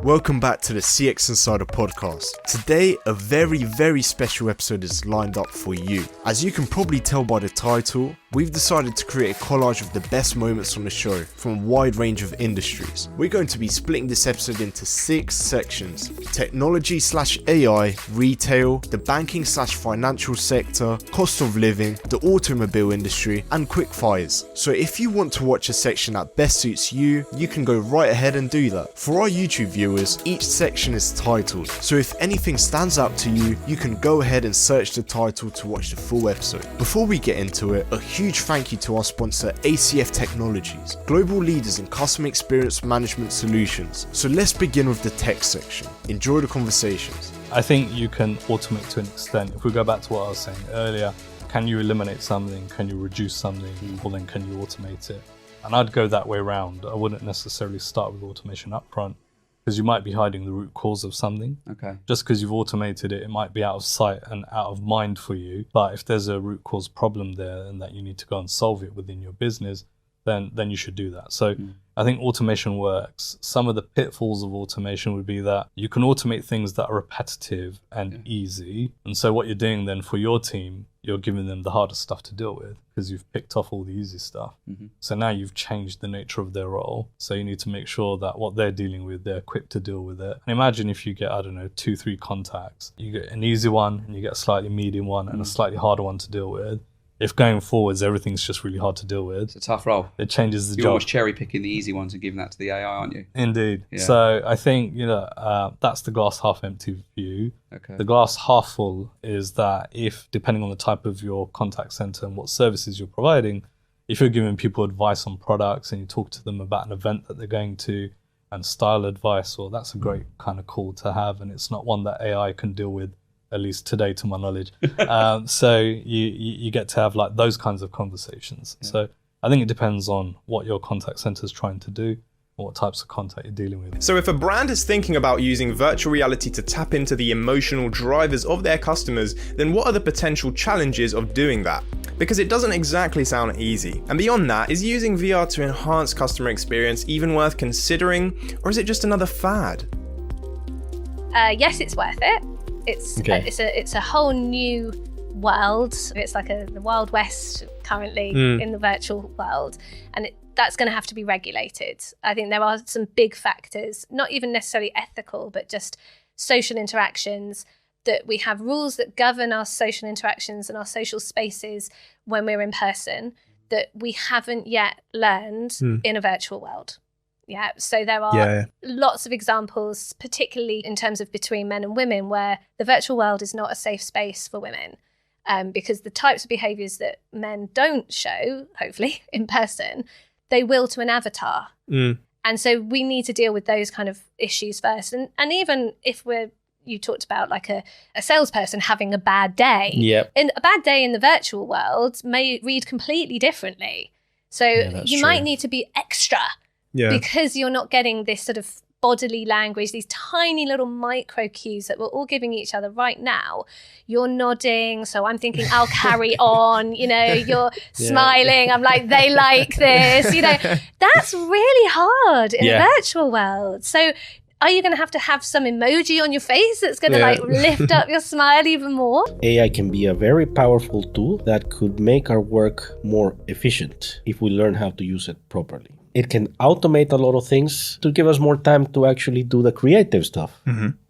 Welcome back to the CX Insider podcast. Today, a very, very special episode is lined up for you. As you can probably tell by the title, we've decided to create a collage of the best moments on the show from a wide range of industries. We're going to be splitting this episode into 6 sections: technology/AI, retail, the banking/financial sector, cost of living, the automobile industry, and quick fires. So if you want to watch a section that best suits you, you can go right ahead and do that. For our YouTube viewers, each section is titled, so if anything stands out to you, you can go ahead and search the title to watch the full episode. Before we get into it, a huge thank you to our sponsor ACF Technologies, global leaders in customer experience management solutions. So let's begin with the tech section. Enjoy the conversations. I think you can automate to an extent. If we go back to what I was saying earlier, can you eliminate something? Can you reduce something? Or then can you automate it? And I'd go that way around. I wouldn't necessarily start with automation up front, because you might be hiding the root cause of something. Okay. Just because you've automated it, it might be out of sight and out of mind for you. But if there's a root cause problem there and that you need to go and solve it within your business, then you should do that. So I think automation works. Some of the pitfalls of automation would be that you can automate things that are repetitive and easy. And so what you're doing then for your team, you're giving them the hardest stuff to deal with because you've picked off all the easy stuff. So now you've changed the nature of their role. So you need to make sure that what they're dealing with, they're equipped to deal with it. And imagine if you get, 2-3 contacts, you get an easy one and you get a slightly medium one and a slightly harder one to deal with. If going forwards, everything's just really hard to deal with. It's a tough role. It changes the job. You're almost cherry picking the easy ones and giving that to the AI, aren't you? Indeed. Yeah. So I think, that's the glass half empty view. Okay. The glass half full is that if, depending on the type of your contact center and what services you're providing, if you're giving people advice on products and you talk to them about an event that they're going to and style advice, well, that's a great kind of call to have. And it's not one that AI can deal with, at least today, to my knowledge. So you get to have like those kinds of conversations. Yeah. So I think it depends on what your contact center is trying to do, what types of contact you're dealing with. So if a brand is thinking about using virtual reality to tap into the emotional drivers of their customers, then what are the potential challenges of doing that? Because it doesn't exactly sound easy. And beyond that, is using VR to enhance customer experience even worth considering, or is it just another fad? Yes, it's worth it. It's a whole new world. It's like the Wild West currently in the virtual world, and that's going to have to be regulated. I think there are some big factors, not even necessarily ethical, but just social interactions, that we have rules that govern our social interactions and our social spaces when we're in person that we haven't yet learned in a virtual world. Yeah, so there are lots of examples, particularly in terms of between men and women, where the virtual world is not a safe space for women because the types of behaviours that men don't show, hopefully, in person, they will to an avatar. And so we need to deal with those kind of issues first. And even if you talked about like a salesperson having a bad day, a bad day in the virtual world may read completely differently. So you might need to be extra. Because you're not getting this sort of bodily language, these tiny little micro cues that we're all giving each other right now. You're nodding, so I'm thinking I'll carry on, you're smiling, I'm like, they like this, that's really hard in a virtual world. So are you going to have some emoji on your face that's going to lift up your smile even more? AI can be a very powerful tool that could make our work more efficient if we learn how to use it properly. It can automate a lot of things to give us more time to actually do the creative stuff.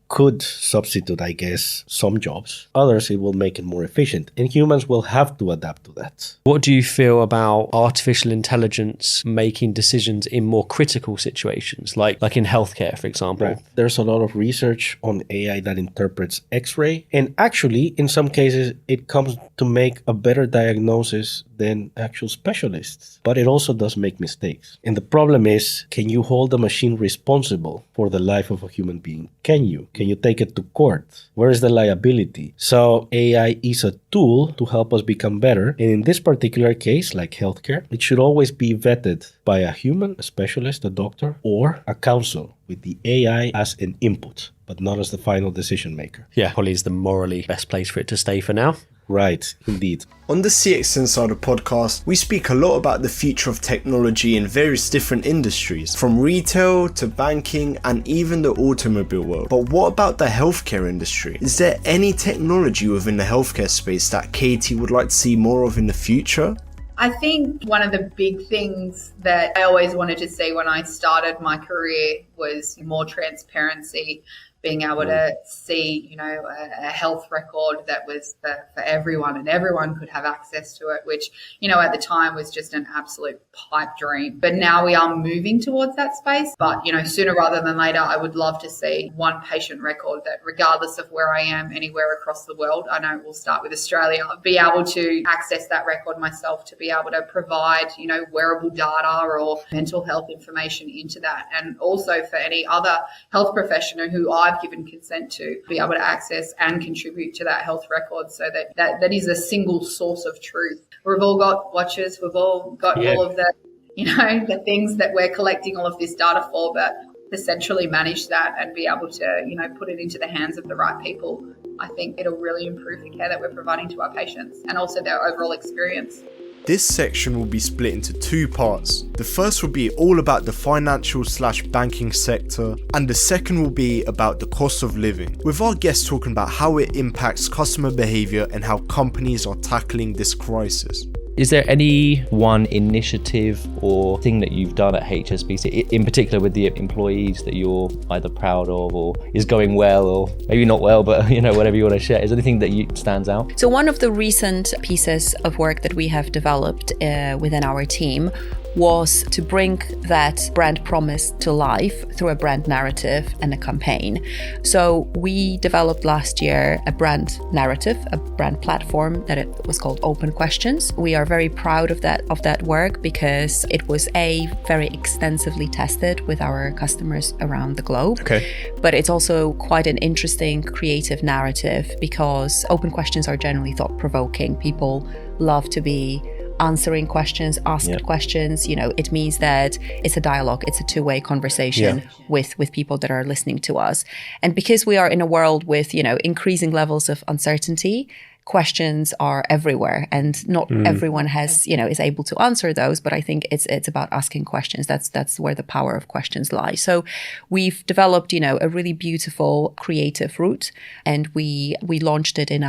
Could substitute, I guess, some jobs. Others, it will make it more efficient. And humans will have to adapt to that. What do you feel about artificial intelligence making decisions in more critical situations, like in healthcare, for example? Right. There's a lot of research on AI that interprets X-ray. And actually, in some cases, it comes to make a better diagnosis than actual specialists. But it also does make mistakes. And the problem is, can you hold a machine responsible for the life of a human being? Can you? Can you take it to court? Where is the liability? So AI is a tool to help us become better. And in this particular case, like healthcare, it should always be vetted by a human, a specialist, a doctor, or a counsel with the AI as an input, but not as the final decision maker. Yeah, probably is the morally best place for it to stay for now. Right, indeed. On the CX Insider podcast, we speak a lot about the future of technology in various different industries, from retail to banking and even the automobile world. But what about the healthcare industry? Is there any technology within the healthcare space that Katie would like to see more of in the future? I think one of the big things that I always wanted to see when I started my career was more transparency, being able to see, a health record that was for everyone and everyone could have access to it, which, at the time was just an absolute pipe dream. But now we are moving towards that space. But, sooner rather than later, I would love to see one patient record that regardless of where I am anywhere across the world, I know we'll start with Australia, be able to access that record myself to be able to provide, wearable data or mental health information into that. And also for any other health professional who I've given consent to be able to access and contribute to that health record so that is a single source of truth. We've all got watches, we've all got all of the, the things that we're collecting all of this data for, but to centrally manage that and be able to, put it into the hands of the right people, I think it'll really improve the care that we're providing to our patients and also their overall experience. This section will be split into two parts. The first will be all about the financial/banking sector, and the second will be about the cost of living, with our guests talking about how it impacts customer behavior and how companies are tackling this crisis. Is there any one initiative or thing that you've done at HSBC, in particular with the employees, that you're either proud of or is going well, or maybe not well, but whatever you want to share? Is there anything that stands out? So one of the recent pieces of work that we have developed within our team was to bring that brand promise to life through a brand narrative and a campaign. So we developed last year a brand narrative, a brand platform that it was called Open Questions. We are very proud of that work because it was very extensively tested with our customers around the globe. Okay. But it's also quite an interesting creative narrative because open questions are generally thought-provoking. People love to be answering questions, asked questions. It means that it's a dialogue, it's a two-way conversation with people that are listening to us. And because we are in a world with, increasing levels of uncertainty, questions are everywhere and not everyone has, is able to answer those. But I think it's about asking questions. That's where the power of questions lie. So we've developed, a really beautiful creative route, and we launched it in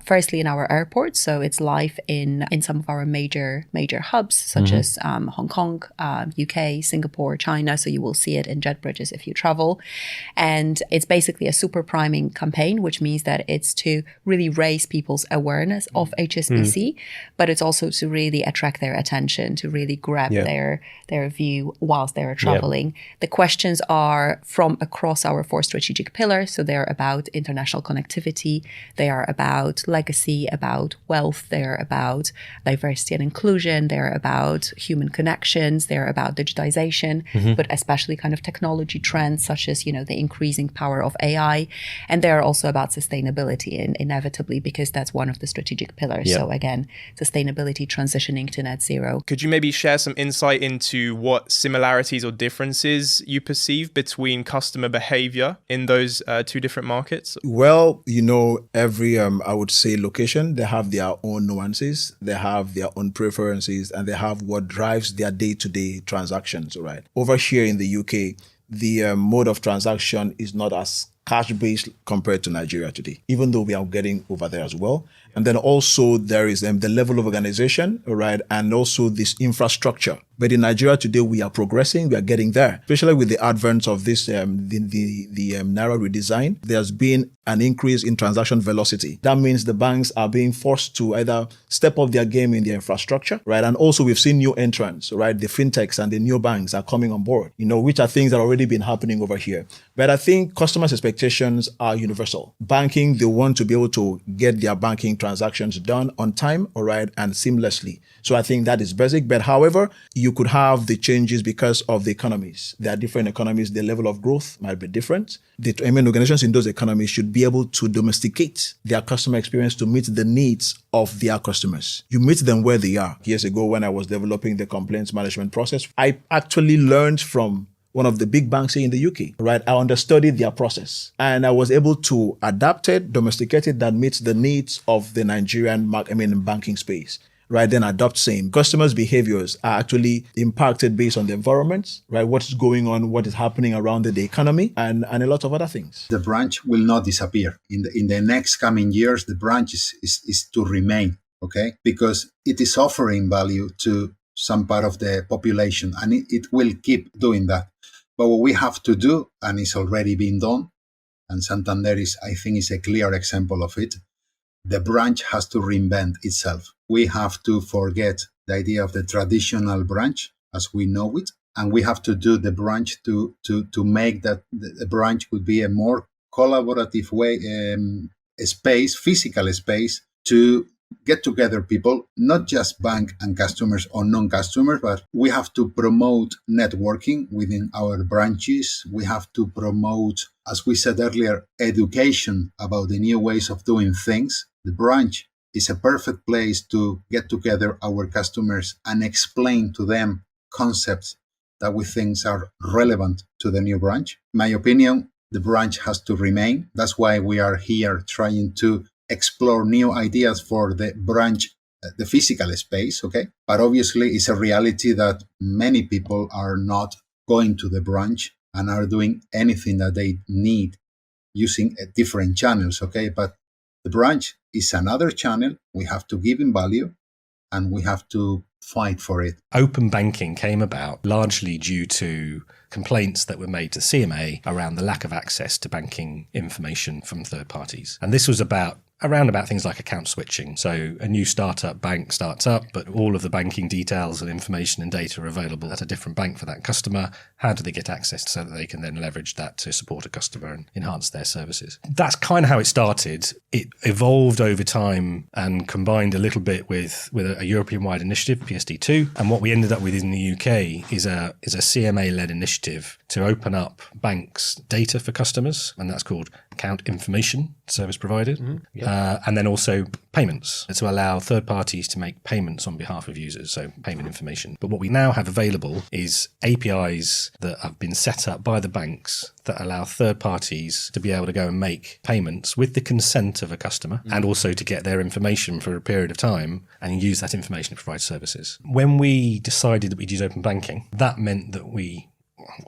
firstly in our airports. So it's live in some of our major hubs, such as Hong Kong, UK, Singapore, China. So you will see it in jet bridges if you travel. And it's basically a super priming campaign, which means that it's to really raise people's awareness of HSBC, but it's also to really attract their attention, to really grab their view whilst they're traveling. The questions are from across our 4 strategic pillars. So they're about international connectivity, they are about legacy, about wealth, they're about diversity and inclusion, they're about human connections, they're about digitization, but especially kind of technology trends such as, the increasing power of AI. And they're also about sustainability, and inevitably, because that's one of the strategic pillars. So again, sustainability transitioning to net zero. Could you maybe share some insight into what similarities or differences you perceive between customer behavior in those 2 different markets? Well, every, I would say, location, they have their own nuances, they have their own preferences, and they have what drives their day-to-day transactions, right? Over here in the UK, the mode of transaction is not as cash-based compared to Nigeria today, even though we are getting over there as well. And then also there is the level of organization, right? And also this infrastructure. But in Nigeria today, we are progressing, we are getting there, especially with the advent of this, the Naira redesign. There's been an increase in transaction velocity. That means the banks are being forced to either step up their game in their infrastructure, right? And also we've seen new entrants, right? The fintechs and the new banks are coming on board, which are things that have already been happening over here. But I think customers' expectations are universal. Banking, they want to be able to get their banking transactions done on time, all right, and seamlessly. So I think that is basic. But however, you could have the changes because of the economies. There are different economies. The level of growth might be different. The organizations in those economies should be able to domesticate their customer experience to meet the needs of their customers. You meet them where they are. Years ago, when I was developing the complaints management process, I actually learned from one of the big banks here in the UK, right? I understudied their process and I was able to adapt it, domesticate it that meets the needs of the Nigerian banking space. Right, then adopt same. Customers' behaviors are actually impacted based on the environment, right? What's going on, what is happening around the economy, and a lot of other things. The branch will not disappear. In the next coming years, the branch is to remain, okay? Because it is offering value to some part of the population, and it will keep doing that. But what we have to do, and it's already been done, and Santander I think is a clear example of it, the branch has to reinvent itself. We have to forget the idea of the traditional branch as we know it, and we have to do the branch to make that the branch would be a more collaborative way, physical space to get together people, not just bank and customers or non-customers, but we have to promote networking within our branches. We have to promote, as we said earlier, education about the new ways of doing things. The branch is a perfect place to get together our customers and explain to them concepts that we think are relevant to the new branch. In my opinion, the branch has to remain. That's why we are here trying to explore new ideas for the branch, the physical space, okay? But obviously it's a reality that many people are not going to the branch and are doing anything that they need using different channels, okay? But the branch is another channel. We have to give him value and we have to fight for it. Open banking came about largely due to complaints that were made to CMA around the lack of access to banking information from third parties. And this was around about things like account switching. So a new startup bank starts up, but all of the banking details and information and data are available at a different bank for that customer. How do they get access so that they can then leverage that to support a customer and enhance their services? That's kind of how it started. It evolved over time and combined a little bit with a European-wide initiative, PSD2. And what we ended up with in the UK is a CMA-led initiative to open up banks' data for customers, and that's called Account Information Service Provided. Mm-hmm. Yep. And then also payments to allow third parties to make payments on behalf of users, so payment information. But what we now have available is APIs that have been set up by the banks that allow third parties to be able to go and make payments with the consent of a customer and also to get their information for a period of time and use that information to provide services. When we decided that we'd use open banking, that meant that we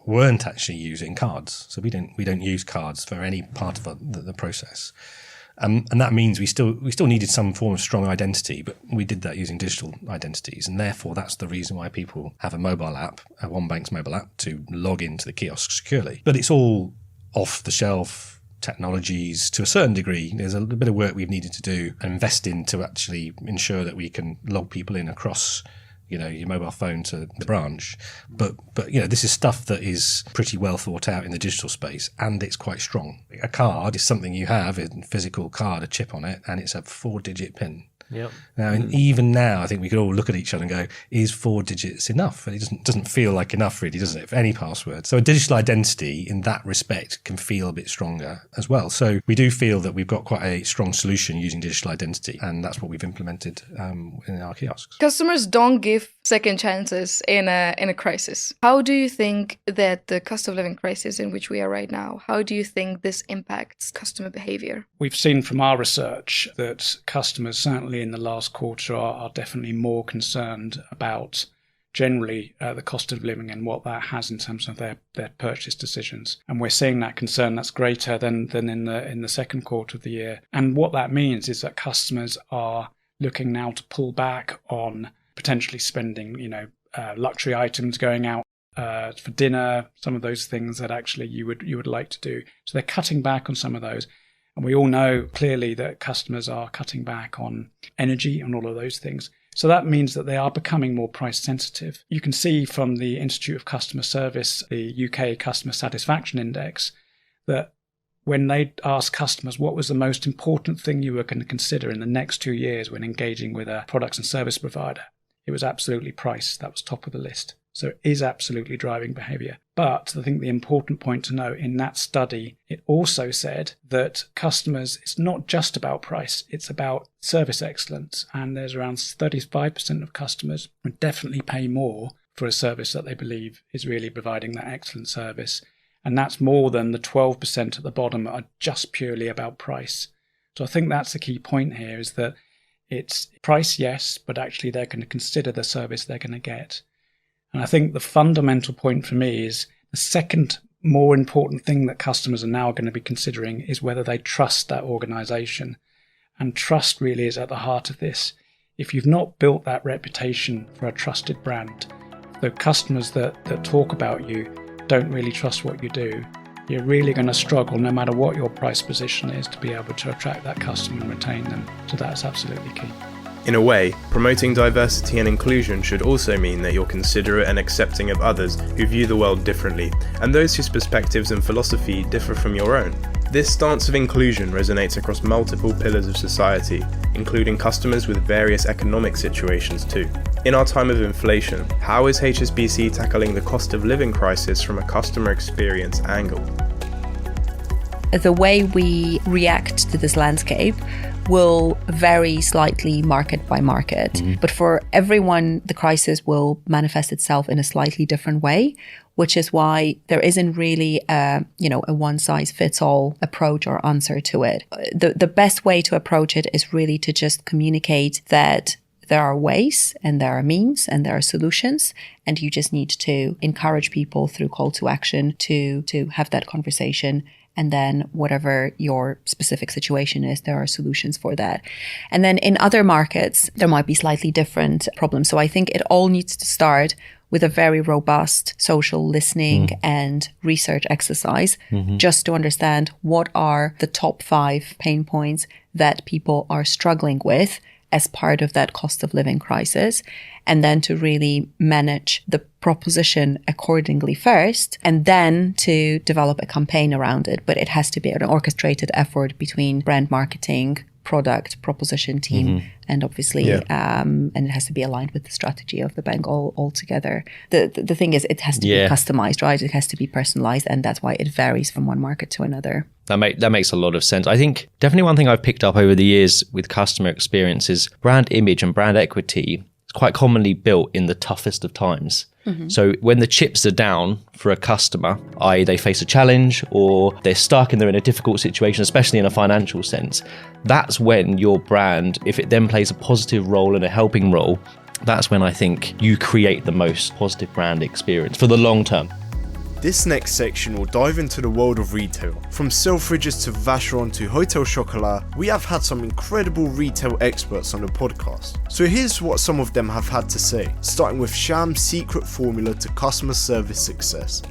weren't actually using cards. So we don't use cards for any part of the process. And that means we still needed some form of strong identity, but we did that using digital identities. And therefore, that's the reason why people have a mobile app, a One Bank's mobile app, to log into the kiosk securely. But it's all off-the-shelf technologies to a certain degree. There's a little bit of work we've needed to do and invest in to actually ensure that we can log people in across your mobile phone to the branch. But this is stuff that is pretty well thought out in the digital space, and it's quite strong. A card is something you have, a physical card, a chip on it, and it's a 4-digit PIN. Yep. Now, even now, I think we could all look at each other and go, is 4 digits enough? And it doesn't feel like enough, really, doesn't it, for any password? So a digital identity in that respect can feel a bit stronger as well. So we do feel that we've got quite a strong solution using digital identity, and that's what we've implemented in our kiosks. Customers don't give second chances in a crisis. How do you think that the cost of living crisis in which we are right now, how do you think this impacts customer behavior? We've seen from our research that customers, certainly in the last quarter, are definitely more concerned about generally the cost of living and what that has in terms of their purchase decisions. And we're seeing that concern that's greater than in the second quarter of the year. And what that means is that customers are looking now to pull back on potentially spending, luxury items, going out for dinner, some of those things that actually you would like to do. So they're cutting back on some of those. And we all know clearly that customers are cutting back on energy and all of those things. So that means that they are becoming more price sensitive. You can see from the Institute of Customer Service, the UK Customer Satisfaction Index, that when they asked customers what was the most important thing you were going to consider in the next 2 years when engaging with a products and service provider, it was absolutely price. That was top of the list. So it is absolutely driving behavior. But I think the important point to know in that study, it also said that customers, it's not just about price, it's about service excellence. And there's around 35% of customers would definitely pay more for a service that they believe is really providing that excellent service. And that's more than the 12% at the bottom are just purely about price. So I think that's the key point here, is that it's price, yes, but actually they're going to consider the service they're going to get. And I think the fundamental point for me is the second more important thing that customers are now going to be considering is whether they trust that organization. And trust really is at the heart of this. If you've not built that reputation for a trusted brand, the customers that talk about you don't really trust what you do, you're really going to struggle, no matter what your price position is, to be able to attract that customer and retain them. So that's absolutely key. In a way, promoting diversity and inclusion should also mean that you're considerate and accepting of others who view the world differently, and those whose perspectives and philosophy differ from your own. This stance of inclusion resonates across multiple pillars of society, including customers with various economic situations too. In our time of inflation, how is HSBC tackling the cost of living crisis from a customer experience angle? The way we react to this landscape will vary slightly market by market. But for everyone, the crisis will manifest itself in a slightly different way, which is why there isn't really a one-size-fits-all approach or answer to it. The best way to approach it is really to just communicate that there are ways and there are means and there are solutions, and you just need to encourage people through call to action to have that conversation. And then whatever your specific situation is, there are solutions for that. And then in other markets, there might be slightly different problems. So I think it all needs to start with a very robust social listening and research exercise, just to understand what are the top 5 pain points that people are struggling with as part of that cost of living crisis, and then to really manage the proposition accordingly first, and then to develop a campaign around it. But it has to be an orchestrated effort between brand marketing, product, proposition team, and obviously, and it has to be aligned with the strategy of the bank all together. The thing is, it has to be customized, right? It has to be personalized, and that's why it varies from one market to another. That makes a lot of sense. I think definitely one thing I've picked up over the years with customer experience is brand image and brand equity is quite commonly built in the toughest of times. So when the chips are down for a customer, i.e. they face a challenge or they're stuck and they're in a difficult situation, especially in a financial sense, that's when your brand, if it then plays a positive role and a helping role, that's when I think you create the most positive brand experience for the long term. This next section will dive into the world of retail. From Selfridges to Vacheron to Hotel Chocolat, we have had some incredible retail experts on the podcast. So here's what some of them have had to say, starting with Sham's secret formula to customer service success.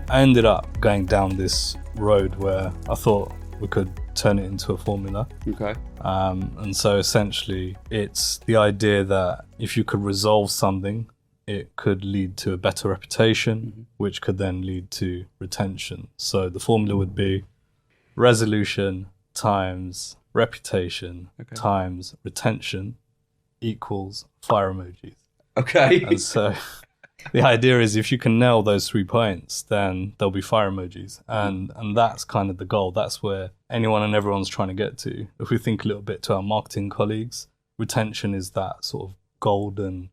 I ended up going down this road where I thought we could turn it into a formula. Okay. And so essentially it's the idea that if you could resolve something, it could lead to a better reputation, which could then lead to retention. So the formula would be resolution times reputation times retention equals fire emojis. Okay. And so the idea is if you can nail those 3 points, then there'll be fire emojis. And that's kind of the goal. That's where anyone and everyone's trying to get to. If we think a little bit to our marketing colleagues, retention is that sort of golden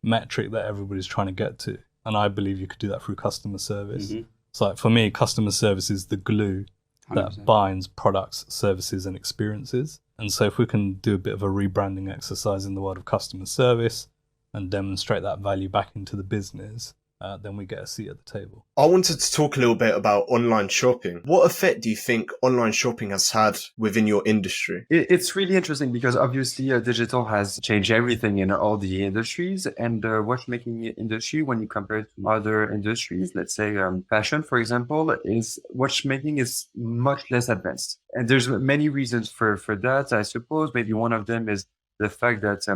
metric that everybody's trying to get to, and I believe you could do that through customer service. So like for me, customer service is the glue that 100%. binds products, services and experiences. And so if we can do a bit of a rebranding exercise in the world of customer service and demonstrate that value back into the business, then we get a seat at the table. I wanted to talk a little bit about online shopping. What effect do you think online shopping has had within your industry? It's really interesting because obviously digital has changed everything in all the industries, and watchmaking industry, when you compare it to other industries, let's say fashion, for example, is watchmaking is much less advanced. And there's many reasons for that, I suppose. Maybe one of them is the fact that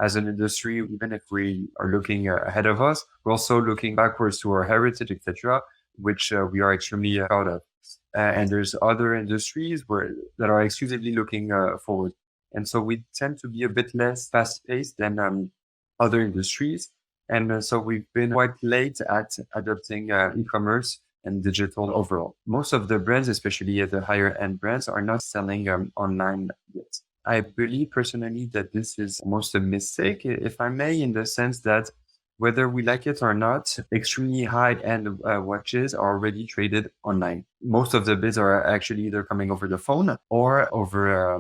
as an industry, even if we are looking ahead of us, we're also looking backwards to our heritage, etc., which we are extremely proud of. And there's other industries that are exclusively looking forward. And so we tend to be a bit less fast-paced than other industries. And so we've been quite late at adopting e-commerce and digital overall. Most of the brands, especially the higher-end brands, are not selling online yet. I believe personally that this is almost a mistake, if I may, in the sense that Whether we like it or not, extremely high-end watches are already traded online. Most of the bids are actually either coming over the phone or over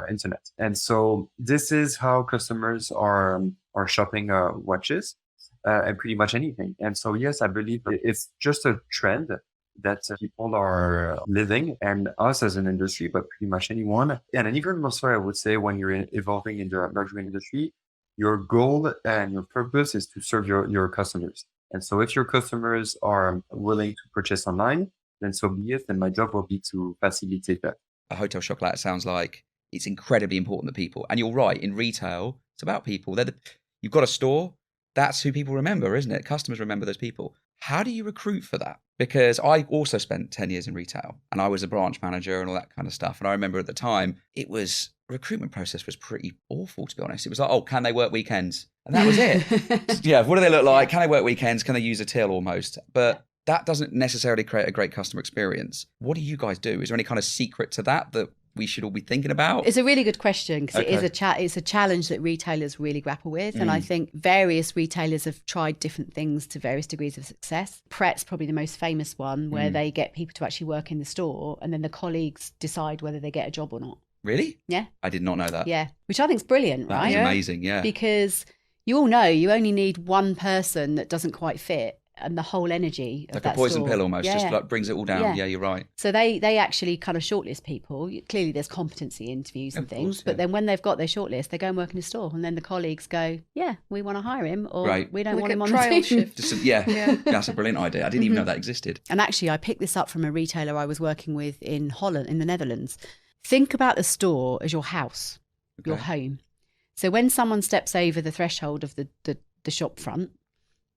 internet. And so this is how customers are shopping watches and pretty much anything. And so, yes, I believe it's just a trend that people are living, and us as an industry, but pretty much anyone. And even also, I would say, when you're evolving in the luxury industry, your goal and your purpose is to serve your customers. And so if your customers are willing to purchase online, then so be it. Then my job will be to facilitate that. A Hotel Chocolat sounds like it's incredibly important to people. And you're right, in retail, it's about people. You've got a store, that's who people remember, isn't it? Customers remember those people. How do you recruit for that? Because I also spent 10 years in retail and I was a branch manager and all that kind of stuff. And I remember at the time, recruitment process was pretty awful, to be honest. It was like, oh, can they work weekends? And that was it. Yeah, what do they look like? Can they work weekends? Can they use a till almost? But that doesn't necessarily create a great customer experience. What do you guys do? Is there any kind of secret to that we should all be thinking about? It's a really good question because it's a challenge that retailers really grapple with. And I think various retailers have tried different things to various degrees of success. Pret's probably the most famous one, where they get people to actually work in the store and then the colleagues decide whether they get a job or not. Really? Yeah. I did not know that. Yeah, which I think is brilliant, right? That's amazing, yeah. Because you all know you only need one person that doesn't quite fit and the whole energy of like that a poison store. pill almost, just like brings it all down. Yeah, you're right. So they actually kind of shortlist people. Clearly there's competency interviews and things, but then when they've got their shortlist, they go and work in a store and then the colleagues go, yeah, we want to hire him, or we don't want him on the team. Shift. Yeah, that's a brilliant idea. I didn't even know that existed. And actually I picked this up from a retailer I was working with in Holland, in the Netherlands. Think about the store as your house, your home. So when someone steps over the threshold of the shop front,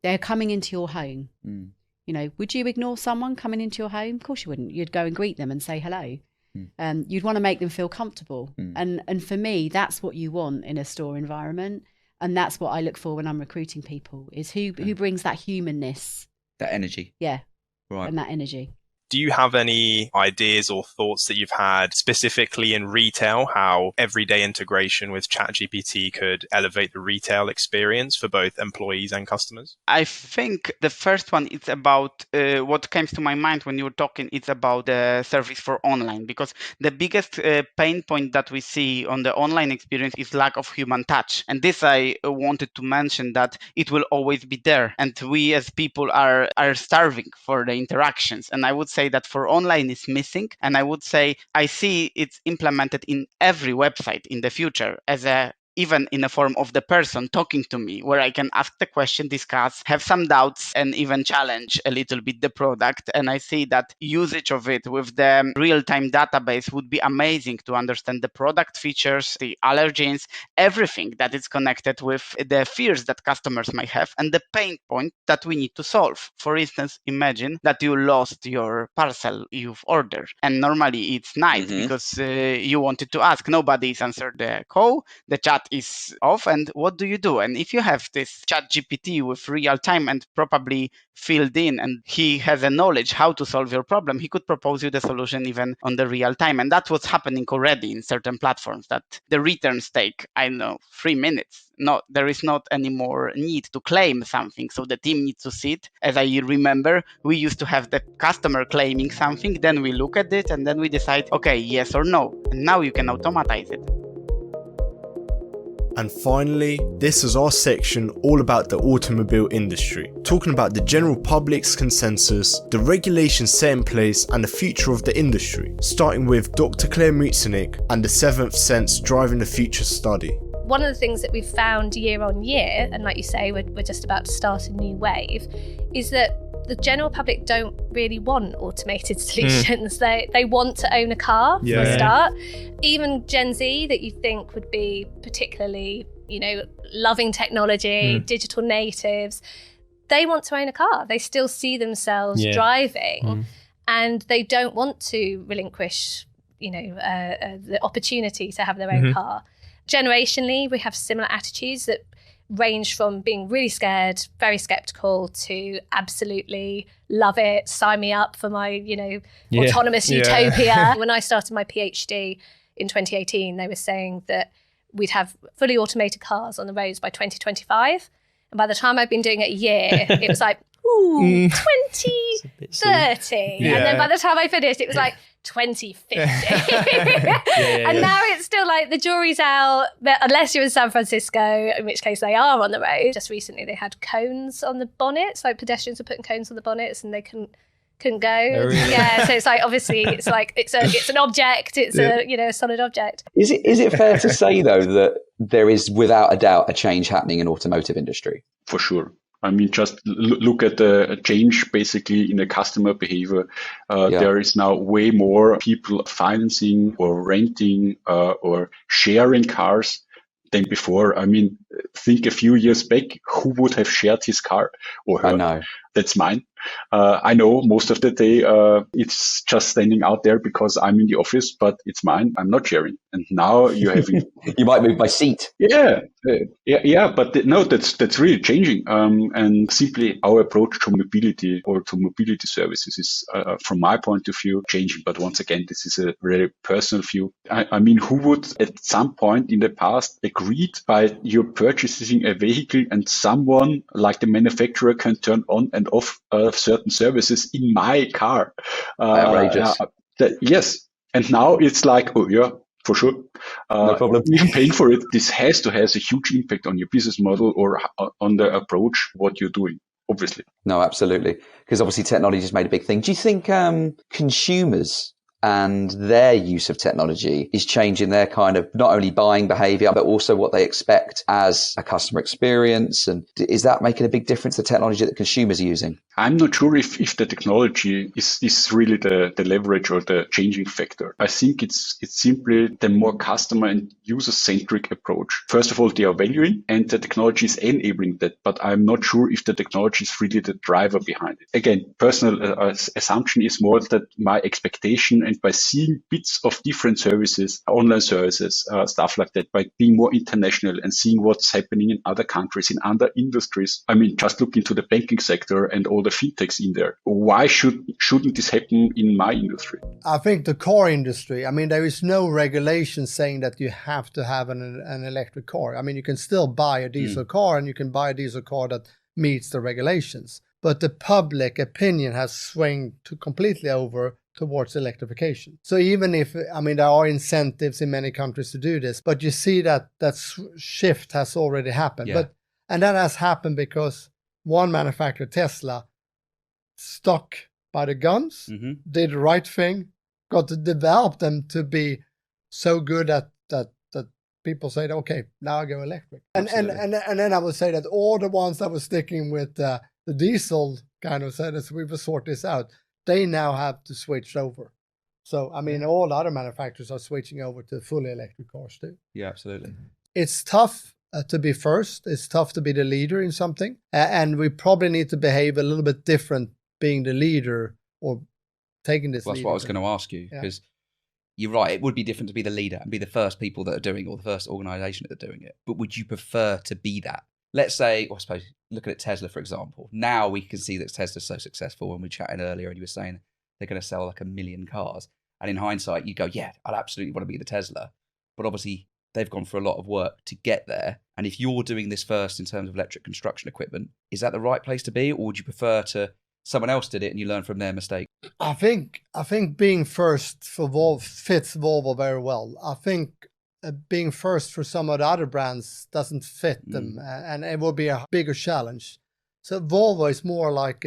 they're coming into your home. You know, would you ignore someone coming into your home? Of course you wouldn't. You'd go and greet them and say hello. You'd want to make them feel comfortable. And for me, that's what you want in a store environment. And that's what I look for when I'm recruiting people, is who brings that humanness. That energy. Yeah. Right. And that energy. Do you have any ideas or thoughts that you've had specifically in retail, how everyday integration with ChatGPT could elevate the retail experience for both employees and customers? I think the first one is about what comes to my mind when you were talking, it's about the service for online, because the biggest pain point that we see on the online experience is lack of human touch. And this I wanted to mention, that it will always be there. And we as people are starving for the interactions. And I would say that for online is missing, and I would say I see it's implemented in every website in the future as even in a form of the person talking to me, where I can ask the question, discuss, have some doubts, and even challenge a little bit the product. And I see that usage of it with the real-time database would be amazing to understand the product features, the allergens, everything that is connected with the fears that customers might have and the pain point that we need to solve. For instance, imagine that you lost your parcel you've ordered. And normally it's nice because you wanted to ask. Nobody's answered the call. The chat is off, and what do you do? And if you have this chat GPT with real time and probably filled in, and he has a knowledge how to solve your problem, he could propose you the solution even on the real time. And that's what's happening already in certain platforms, that the returns take, 3 minutes. No, there is not any more need to claim something. So the team needs to sit. As I remember, we used to have the customer claiming something, then we look at it and then we decide, okay, yes or no. And now you can automatize it. And finally, this is our section all about the automobile industry, talking about the general public's consensus, the regulations set in place and the future of the industry, starting with Dr. Clare Mutzenich and the Seventh Sense Driving the Future study. One of the things that we've found year on year, and like you say, we're just about to start a new wave, is that the general public don't really want automated solutions. They want to own a car for a start. Even Gen Z, that you think would be particularly, loving technology, digital natives, they want to own a car. They still see themselves driving, and they don't want to relinquish, the opportunity to have their own car. Generationally, we have similar attitudes that range from being really scared, very skeptical, to absolutely love it, sign me up for my, autonomous utopia. When I started my PhD in 2018, they were saying that we'd have fully automated cars on the roads by 2025. And by the time I'd been doing it a year, it was like, ooh, 2030. And then by the time I finished, it was like 2050. And now it's still like the jury's out, but unless you're in San Francisco, in which case they are on the road. Just recently they had cones on the bonnets, like pedestrians were putting cones on the bonnets and they couldn't go. Oh, really? Yeah, so it's like obviously it's like it's an object, it's a solid object. Is it fair to say though that there is without a doubt a change happening in automotive industry? For sure. I mean, just look at the change basically in the customer behavior. There is now way more people financing or renting or sharing cars than before. I mean, think a few years back, who would have shared his car or her? I know. That's mine. I know most of the day it's just standing out there because I'm in the office, but it's mine. I'm not sharing. And now you're having... You might move by seat. Yeah. But that's really changing. And simply our approach to mobility or to mobility services is, from my point of view, changing. But once again, this is a very personal view. I mean, who would at some point in the past agreed by you purchasing a vehicle and someone like the manufacturer can turn on and off certain services in my car? Outrageous. Yes. And now it's like, oh yeah, for sure. No problem. Even paying for it, this has a huge impact on your business model or on the approach, what you're doing, obviously. No, absolutely. Because obviously technology has made a big thing. Do you think consumers and their use of technology is changing their kind of not only buying behavior, but also what they expect as a customer experience? And is that making a big difference, the technology that consumers are using? I'm not sure if the technology is really the leverage or the changing factor. I think it's simply the more customer and user-centric approach. First of all, they are valuing and the technology is enabling that, but I'm not sure if the technology is really the driver behind it. Again, personal assumption is more that my expectation and by seeing bits of different services, online services, stuff like that, by being more international and seeing what's happening in other countries, in other industries. I mean, just look into the banking sector and all the fintechs in there. Why shouldn't this happen in my industry? I think the car industry, I mean, there is no regulation saying that you have to have an electric car. I mean, you can still buy a diesel car and you can buy a diesel car that meets the regulations. But the public opinion has swung completely over towards electrification. So even if, I mean, there are incentives in many countries to do this, but you see that shift has already happened. Yeah. And that has happened because one manufacturer, Tesla, stuck by the guns, did the right thing, got to develop them to be so good that people say, okay, now I go electric. And then I would say that all the ones that were sticking with the diesel kind of said, as we will sort this out, they now have to switch over. So, I mean, all other manufacturers are switching over to fully electric cars too. Yeah, absolutely. It's tough to be first. It's tough to be the leader in something. And we probably need to behave a little bit different being the leader or taking this lead. That's what I was going to ask you, because you're right. It would be different to be the leader and be the first people that are doing it or the first organisation that are doing it. But would you prefer to be that? Let's say, or I suppose, looking at Tesla, for example. Now we can see that Tesla's so successful. When we were chatting earlier and you were saying they're going to sell like 1 million cars. And in hindsight, you go, yeah, I'd absolutely want to be the Tesla. But obviously, they've gone through a lot of work to get there. And if you're doing this first in terms of electric construction equipment, is that the right place to be? Or would you prefer to someone else did it and you learn from their mistake? I think being first for Volvo fits Volvo very well. I think being first for some of the other brands doesn't fit them, and it will be a bigger challenge. So Volvo is more like,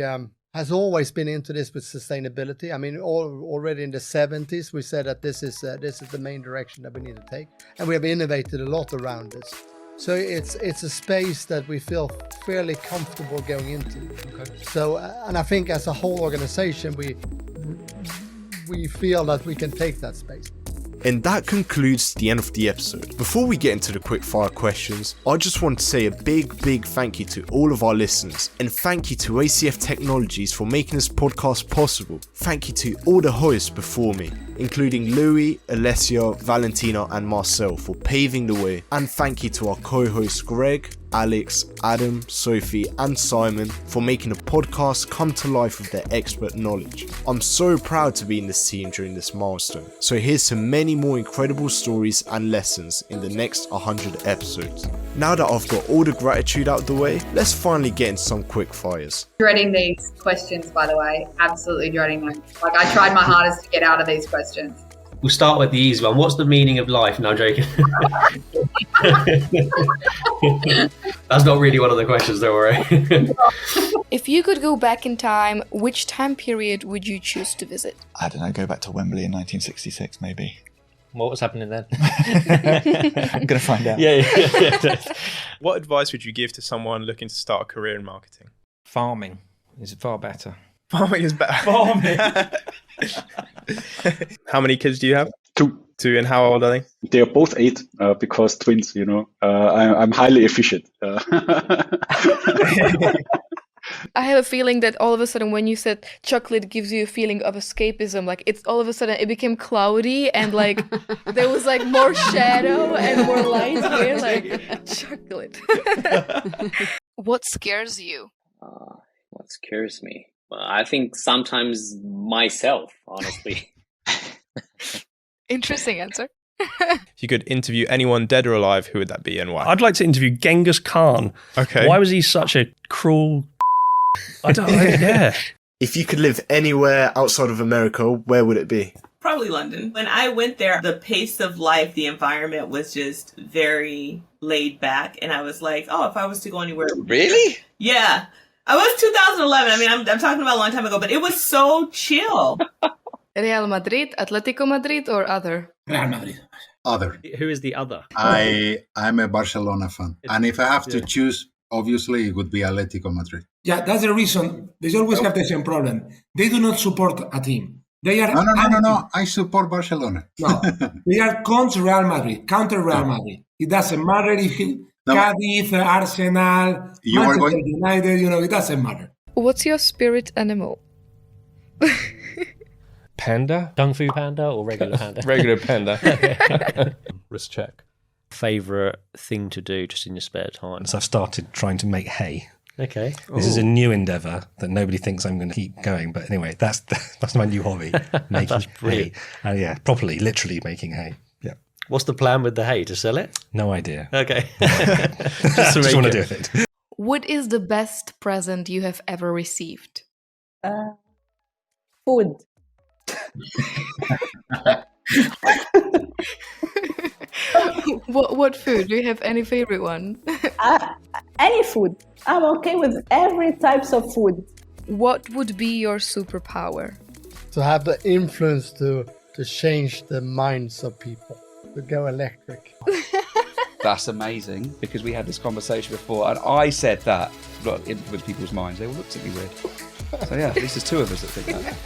has always been into this with sustainability. I mean, already in the 70s, we said that this is the main direction that we need to take. And we have innovated a lot around this. So it's a space that we feel fairly comfortable going into. Okay. So, and I think as a whole organization, we feel that we can take that space. And that concludes the end of the episode. Before we get into the quickfire questions, I just want to say a big thank you to all of our listeners, and thank you to ACF Technologies for making this podcast possible. Thank you to all the hosts before me, including Louis, Alessia, Valentina and Marcel for paving the way, and thank you to our co-hosts Greg, Alex, Adam, Sophie and Simon for making the podcast come to life with their expert knowledge. I'm so proud to be in this team during this milestone. So here's to many more incredible stories and lessons in the next 100 episodes. Now that I've got all the gratitude out the way, let's finally get into some quick fires. Dreading these questions, by the way. Absolutely dreading them. Like, I tried my hardest to get out of these questions. We'll start with the easy one. What's the meaning of life? No, I'm joking. That's not really one of the questions, don't worry. If you could go back in time, which time period would you choose to visit? I don't know, go back to Wembley in 1966 maybe. What was happening then? I'm going to find out. Yeah. What advice would you give to someone looking to start a career in marketing? Farming is far better. Farming is better. Farming. How many kids do you have? Two. And how old are they? They are both 8 because twins, you know. I'm highly efficient. I have a feeling that all of a sudden when you said chocolate gives you a feeling of escapism, like it's all of a sudden it became cloudy and like there was like more shadow and more light here, like chocolate. What scares you? What scares me? I think sometimes myself, honestly. Interesting answer. If you could interview anyone dead or alive, who would that be and why? I'd like to interview Genghis Khan. Okay. Why was he such a cruel... I don't know, yeah. If you could live anywhere outside of America, where would it be? Probably London. When I went there, the pace of life, the environment was just very laid back. And I was like, oh, if I was to go anywhere. Really? Yeah. I was 2011. I mean, I'm talking about a long time ago, but it was so chill. Real Madrid, Atletico Madrid, or other? Real Madrid. Other. Who is the other? I'm a Barcelona fan. And if I have to choose, obviously it would be Atletico Madrid. Yeah, that's the reason. They always have the same problem. They do not support a team. They are No. I support Barcelona. No, they are counter Real Madrid. It doesn't matter if Cadiz, Arsenal, Manchester United, it doesn't matter. What's your spirit animal? Panda? Kung Fu Panda or regular panda? Regular panda. Wrist check. Favourite thing to do just in your spare time? So I've started trying to make hay. Okay. This is a new endeavour that nobody thinks I'm going to keep going. But anyway, that's my new hobby, making That's brilliant. hay. Yeah, properly, literally making hay. Yeah. What's the plan with the hay? To sell it? No idea. Okay. Just want to do it. What is the best present you have ever received? Food. What food? Do you have any favorite one? Any food. I'm okay with every types of food. What would be your superpower? To have the influence to change the minds of people, to go electric. That's amazing, because we had this conversation before and I said that, influence people's minds. They all looked at me weird. So yeah, at least there's 2 of us that think that.